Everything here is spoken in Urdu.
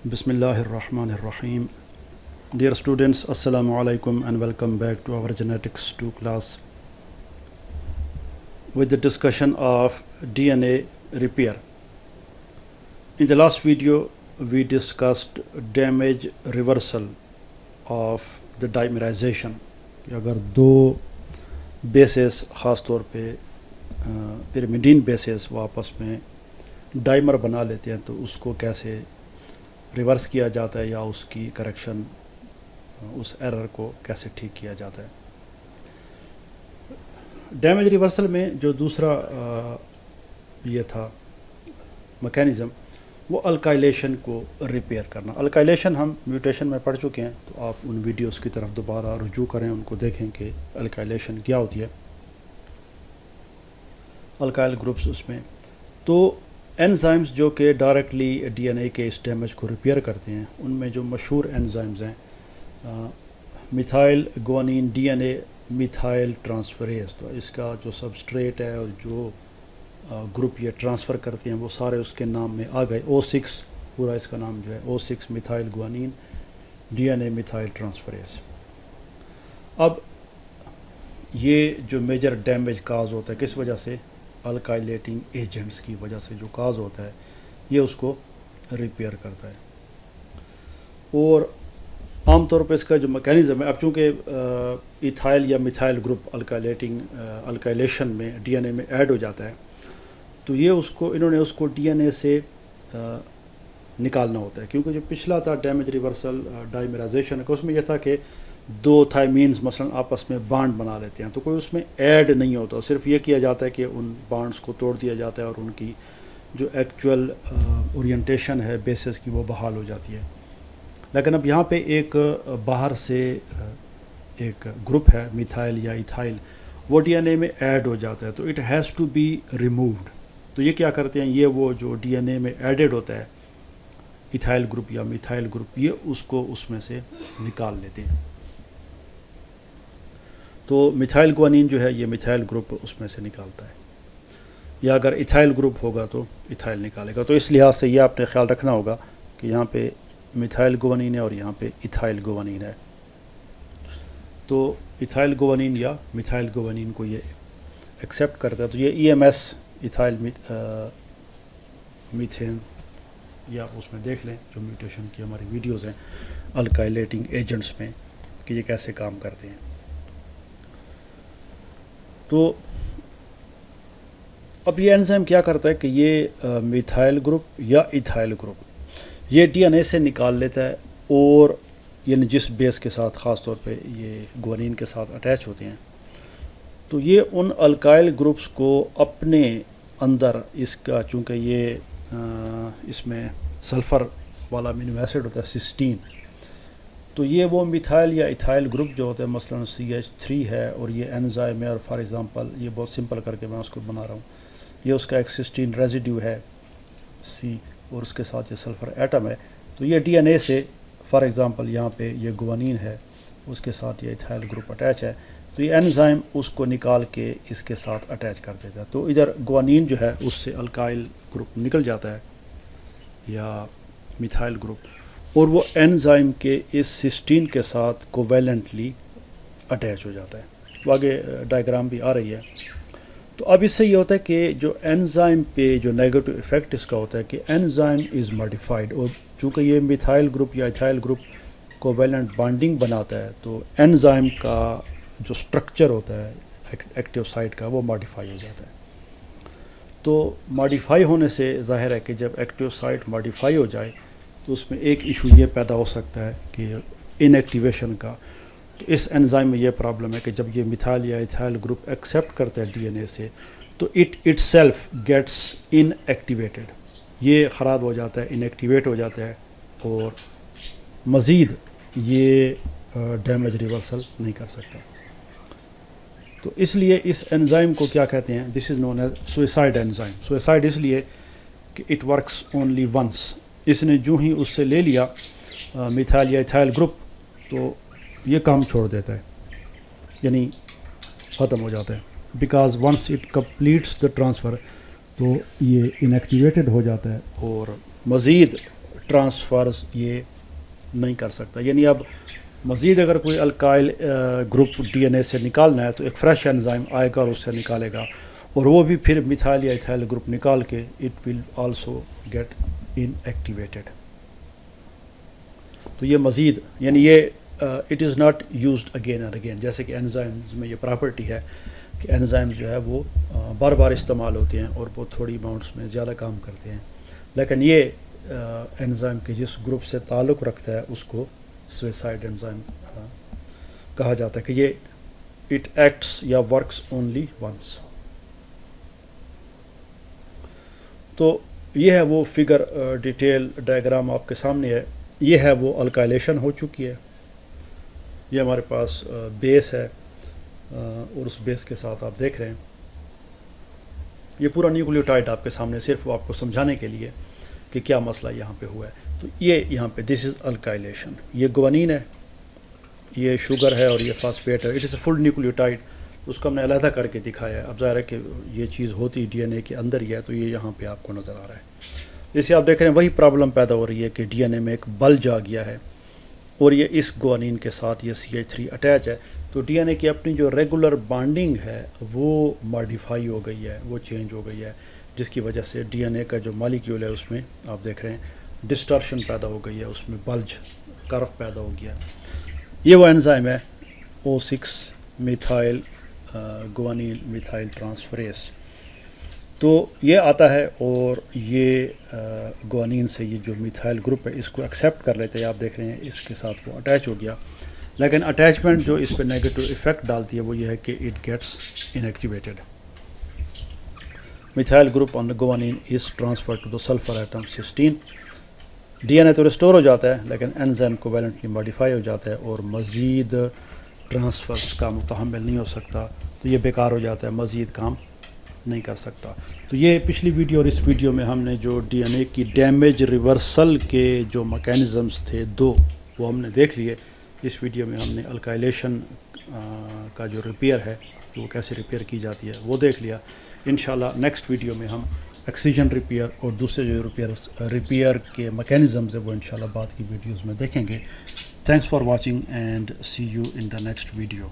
بسم اللہ الرحمن الرحیم. Dear students, Assalamu alaikum and welcome back to our Genetics 2 class with the discussion of DNA repair. In the last video, we discussed damage reversal of the dimerization. کہ اگر دو بیسز خاص طور پہ پیریمیڈین بیسز وہ آپس میں ڈائمر بنا لیتے ہیں تو اس کو کیسے ریورس کیا جاتا ہے یا اس کی کریکشن اس ایرر کو کیسے ٹھیک کیا جاتا ہے. ڈیمیج ریورسل میں جو دوسرا یہ تھا میکینزم وہ الکائلیشن کو ریپیئر کرنا. الکائلیشن ہم میوٹیشن میں پڑھ چکے ہیں تو آپ ان ویڈیوز کی طرف دوبارہ رجوع کریں, ان کو دیکھیں کہ الکائلیشن کیا ہوتی ہے, الکائل گروپس اس میں. تو انزائمز جو کہ ڈائریکٹلی ڈی این اے کے اس ڈیمیج کو ریپیئر کرتے ہیں ان میں جو مشہور انزائمز ہیں میتھائل گوانین ڈی این اے میتھائل ٹرانسفریز. تو اس کا جو سبسٹریٹ ہے اور جو گروپ یہ ٹرانسفر کرتے ہیں وہ سارے اس کے نام میں آ گئے. O6 پورا اس کا نام جو ہے O6 میتھائل گوانین ڈی این اے میتھائل ٹرانسفریز. اب یہ جو میجر ڈیمیج کاز ہوتا ہے کس وجہ سے, الکائلیٹنگ ایجنٹس کی وجہ سے جو کاز ہوتا ہے یہ اس کو ریپیئر کرتا ہے. اور عام طور پہ اس کا جو میکینزم ہے, اب چونکہ ایتھائل یا میتھائل گروپ الکائلیشن میں ڈی این اے میں ایڈ ہو جاتا ہے تو یہ انہوں نے اس کو ڈی این اے سے نکالنا ہوتا ہے. کیونکہ جو پچھلا تھا ڈیمیج ریورسل ڈائمیرائزیشن کا اس میں یہ تھا کہ دو تھائمینز مثلا آپس میں بانڈ بنا لیتے ہیں تو کوئی اس میں ایڈ نہیں ہوتا, صرف یہ کیا جاتا ہے کہ ان بانڈز کو توڑ دیا جاتا ہے اور ان کی جو ایکچوئل اورینٹیشن ہے بیسز کی وہ بحال ہو جاتی ہے. لیکن اب یہاں پہ ایک باہر سے ایک گروپ ہے میتھائل یا ایتھائل, وہ ڈی این اے میں ایڈ ہو جاتا ہے تو it has to be removed. تو یہ کیا کرتے ہیں, یہ وہ جو ڈی این اے میں ایڈڈ ہوتا ہے ایتھائل گروپ یا میتھائل گروپ یہ اس کو اس میں سے نکال لیتے ہیں. تو میتھائل گوانین جو ہے یہ میتھائل گروپ اس میں سے نکالتا ہے, یا اگر ایتھائل گروپ ہوگا تو ایتھائل نکالے گا. تو اس لحاظ سے یہ آپ نے خیال رکھنا ہوگا کہ یہاں پہ میتھائل گوانین ہے اور یہاں پہ ایتھائل گوانین ہے. تو ایتھائل گوانین یا میتھائل گوانین کو یہ ایکسیپٹ کرتا ہے. تو یہ E M S ethyl methane یا اس میں دیکھ لیں جو میوٹیشن کی ہماری ویڈیوز ہیں الکائلیٹنگ ایجنٹس میں کہ یہ کیسے کام کرتے ہیں. تو اب یہ انزائم کیا کرتا ہے کہ یہ میتھائل گروپ یا ایتھائل گروپ یہ ڈی این اے سے نکال لیتا ہے, اور یعنی جس بیس کے ساتھ خاص طور پہ یہ گوانین کے ساتھ اٹیچ ہوتے ہیں تو یہ ان الکائل گروپس کو اپنے اندر اس کا, چونکہ یہ اس میں سلفر والا امینو ایسڈ ہوتا ہے سسٹین, تو یہ وہ میتھائل یا ایتھائل گروپ جو ہوتا ہے مثلا CH3 ہے اور یہ انزائم ہے, اور فار ایگزامپل یہ بہت سمپل کر کے میں اس کو بنا رہا ہوں, یہ اس کا ایک سسٹین ریزیڈیو ہے C اور اس کے ساتھ یہ سلفر ایٹم ہے. تو یہ ڈی این اے سے فار ایگزامپل یہاں پہ یہ گوانین ہے اس کے ساتھ یہ ایتھائل گروپ اٹیچ ہے تو یہ انزائم اس کو نکال کے اس کے ساتھ اٹیچ کر دیتا ہے. تو ادھر گوانین جو ہے اس سے الکائل گروپ نکل جاتا ہے یا میتھائل گروپ, اور وہ انزائم کے اس سسٹین کے ساتھ کوویلنٹلی اٹیچ ہو جاتا ہے. وہ آگے ڈائیگرام بھی آ رہی ہے. تو اب اس سے یہ ہوتا ہے کہ جو انزائم پہ جو نیگیٹو ایفیکٹ اس کا ہوتا ہے کہ انزائم از ماڈیفائڈ, اور چونکہ یہ میتھائل گروپ یا ایتھائل گروپ کوویلنٹ بانڈنگ بناتا ہے تو انزائم کا جو سٹرکچر ہوتا ہے ایکٹیو سائٹ کا وہ ماڈیفائی ہو جاتا ہے. تو ماڈیفائی ہونے سے ظاہر ہے کہ جب ایکٹیو سائٹ ماڈیفائی ہو جائے تو اس میں ایک ایشو یہ پیدا ہو سکتا ہے کہ ان ایکٹیویشن کا. تو اس انزائم میں یہ پرابلم ہے کہ جب یہ میتھائل یا ایتھائل گروپ ایکسیپٹ کرتا ہے ڈی این اے سے تو itself gets inactivated, یہ خراب ہو جاتا ہے, ان ایکٹیویٹ ہو جاتا ہے اور مزید یہ ڈیمیج ریورسل نہیں کر سکتا. تو اس لیے اس انزائم کو کیا کہتے ہیں, this is known as suicide enzyme. Suicide اس لیے کہ اٹ ورکس اونلی ونس, اس نے جو ہی اس سے لے لیا میتھائل یا ایتھائل گروپ تو یہ کام چھوڑ دیتا ہے, یعنی ختم ہو جاتا ہے. Because once it completes the transfer تو یہ ان ایکٹیویٹڈ ہو جاتا ہے اور مزید ٹرانسفرز یہ نہیں کر سکتا. یعنی اب مزید اگر کوئی alkyl group D N A سے نکالنا ہے تو ایک فریش انزائم آئے گا اور اس سے نکالے گا, اور وہ بھی پھر میتھائل یا ایتھائل گروپ نکال کے it will also get inactivated. تو یہ مزید یعنی یہ it is not used again and again, جیسے کہ انزائمز میں یہ پراپرٹی ہے کہ انزائم جو ہے وہ بار بار استعمال ہوتے ہیں اور وہ تھوڑی اماؤنٹس میں زیادہ کام کرتے ہیں, لیکن یہ انزائم کے جس گروپ سے تعلق رکھتا ہے اس کو سویسائڈ انزائم کہا جاتا ہے کہ یہ اٹ ایکٹس یا ورکس اونلی ونس. تو یہ ہے وہ فگر ڈیٹیل ڈائیگرام آپ کے سامنے ہے. یہ ہے وہ الکائلیشن ہو چکی ہے, یہ ہمارے پاس بیس ہے اور اس بیس کے ساتھ آپ دیکھ رہے ہیں یہ پورا نیوکلیوٹائڈ آپ کے سامنے, صرف وہ آپ کو سمجھانے کے لیے کہ کیا مسئلہ یہاں پہ ہوا ہے. تو یہ یہاں پہ دس از الکائلیشن, یہ گوانین ہے, یہ شوگر ہے اور یہ فاسفیٹ ہے. It is a full nucleotide, اس کو ہم نے علیحدہ کر کے دکھایا ہے. اب ظاہر ہے کہ یہ چیز ہوتی ڈی این اے کے اندر ہی ہے, تو یہ یہاں پہ آپ کو نظر آ رہا ہے. جیسے آپ دیکھ رہے ہیں وہی پرابلم پیدا ہو رہی ہے کہ ڈی این اے میں ایک بلج آ گیا ہے اور یہ اس گوانین کے ساتھ یہ CH3 اٹیچ ہے. تو ڈی این اے کی اپنی جو ریگولر بانڈنگ ہے وہ ماڈیفائی ہو گئی ہے, وہ چینج ہو گئی ہے, جس کی وجہ سے ڈی این اے کا جو مالیکیول ہے اس میں آپ دیکھ رہے ہیں ڈسٹارشن پیدا ہو گئی ہے, اس میں بلج کرو پیدا ہو گیا. یہ وہ انزائم ہے O6 میتھائل گوانین میتھائل ٹرانسفریز. تو یہ آتا ہے اور یہ گوانین سے یہ جو میتھائل گروپ ہے اس کو ایکسیپٹ کر لیتے ہیں. آپ دیکھ رہے ہیں اس کے ساتھ وہ اٹیچ ہو گیا, لیکن اٹیچمنٹ جو اس پہ نیگیٹو ایفیکٹ ڈالتی ہے وہ یہ ہے کہ it gets in activated. Methyl group on the guanine is transfer to the sulphur atom cysteine. D N A تو ریسٹور ہو جاتا ہے لیکن انزائم کو ویلنٹلی ماڈیفائی ہو جاتا ہے اور مزید ٹرانسفرز کا متحمل نہیں ہو سکتا, تو یہ بیکار ہو جاتا ہے, مزید کام نہیں کر سکتا. تو یہ پچھلی ویڈیو اور اس ویڈیو میں ہم نے جو ڈی این اے کی ڈیمیج ریورسل کے جو میکینزمز تھے دو وہ ہم نے دیکھ لیے. اس ویڈیو میں ہم نے الکائلیشن کا جو ریپیئر ہے وہ کیسے ریپیئر کی جاتی ہے وہ دیکھ لیا. انشاءاللہ نیکسٹ ویڈیو میں ہم ایکسیجن ریپیئر اور دوسرے جو ریپیئر کے میکینزمز ہیں وہ انشاءاللہ بعد کی ویڈیوز میں دیکھیں گے. Thanks for watching and see you in the next video.